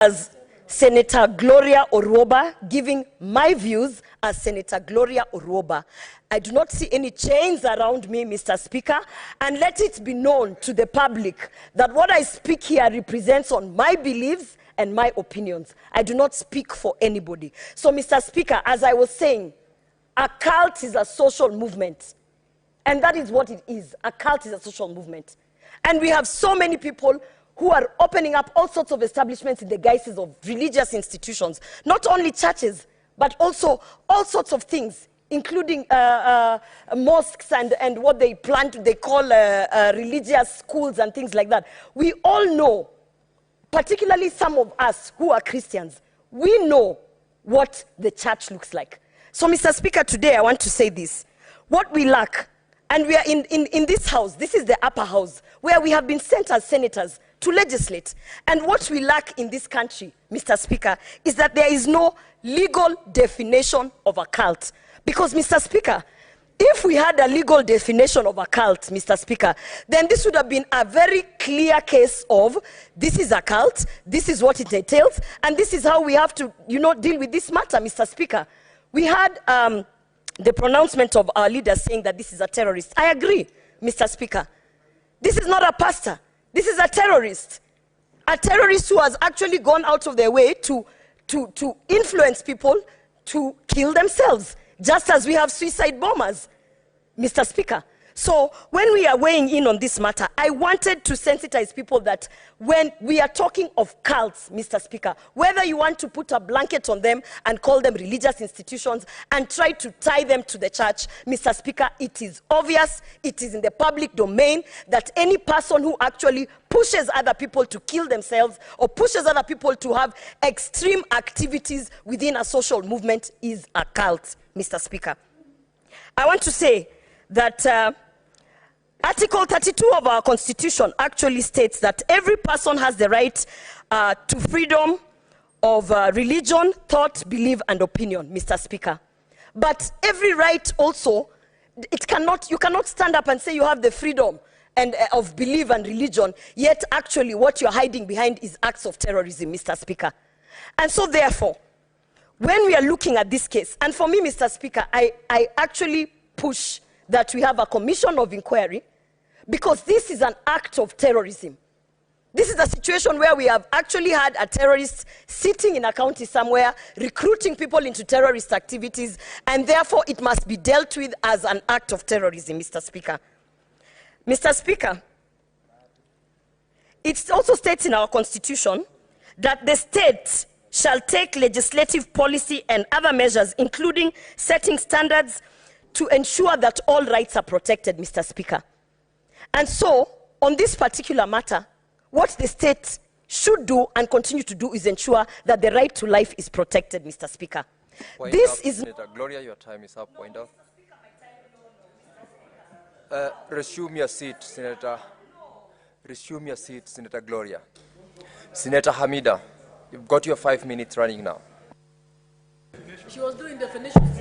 as Senator Gloria Orwoba, giving my views as Senator Gloria Orwoba. I do not see any chains around me, Mr. Speaker, and let it be known to the public that what I speak here represents on my beliefs and my opinions. I do not speak for anybody. So, Mr. Speaker, as I was saying, a cult is a social movement. And that is what it is. A cult is a social movement. And we have so many people who are opening up all sorts of establishments in the guises of religious institutions. Not only churches, but also all sorts of things, including mosques and what they plan to, they call religious schools and things like that. We all know, particularly some of us who are Christians, we know what the church looks like. So, Mr. Speaker, today I want to say this. What we lack, and we are in this house, this is the upper house, where we have been sent as senators to legislate. And what we lack in this country, Mr. Speaker, is that there is no legal definition of a cult. Because, Mr. Speaker, if we had a legal definition of a cult, Mr. Speaker, then this would have been a very clear case of this is a cult, this is what it entails, and this is how we have to, deal with this matter, Mr. Speaker. We had the pronouncement of our leaders saying that this is a terrorist. I agree, Mr. Speaker. This is not a pastor. This is a terrorist. A terrorist who has actually gone out of their way to influence people to kill themselves, just as we have suicide bombers, Mr. Speaker. So when we are weighing in on this matter, I wanted to sensitize people that when we are talking of cults, Mr. Speaker, whether you want to put a blanket on them and call them religious institutions and try to tie them to the church, Mr. Speaker, it is obvious, it is in the public domain that any person who actually pushes other people to kill themselves or pushes other people to have extreme activities within a social movement is a cult, Mr. Speaker. I want to say that Article 32 of our Constitution actually states that every person has the right to freedom of religion, thought, belief, and opinion, Mr. Speaker. But every right also, you cannot stand up and say you have the freedom of belief and religion, yet actually what you're hiding behind is acts of terrorism, Mr. Speaker. And so therefore, when we are looking at this case, and for me, Mr. Speaker, I actually push that we have a commission of inquiry, because this is an act of terrorism. This is a situation where we have actually had a terrorist sitting in a county somewhere, recruiting people into terrorist activities, and therefore it must be dealt with as an act of terrorism, Mr. Speaker. Mr. Speaker, it also states in our Constitution that the state shall take legislative policy and other measures, including setting standards to ensure that all rights are protected, Mr. Speaker. And so, on this particular matter, what the state should do and continue to do is ensure that the right to life is protected, Mr. Speaker. This is... Senator Gloria, your time is up. Point out. Resume your seat, Senator. Resume your seat, Senator Gloria. Senator Hamida, you've got your 5 minutes running now. She was doing definitions.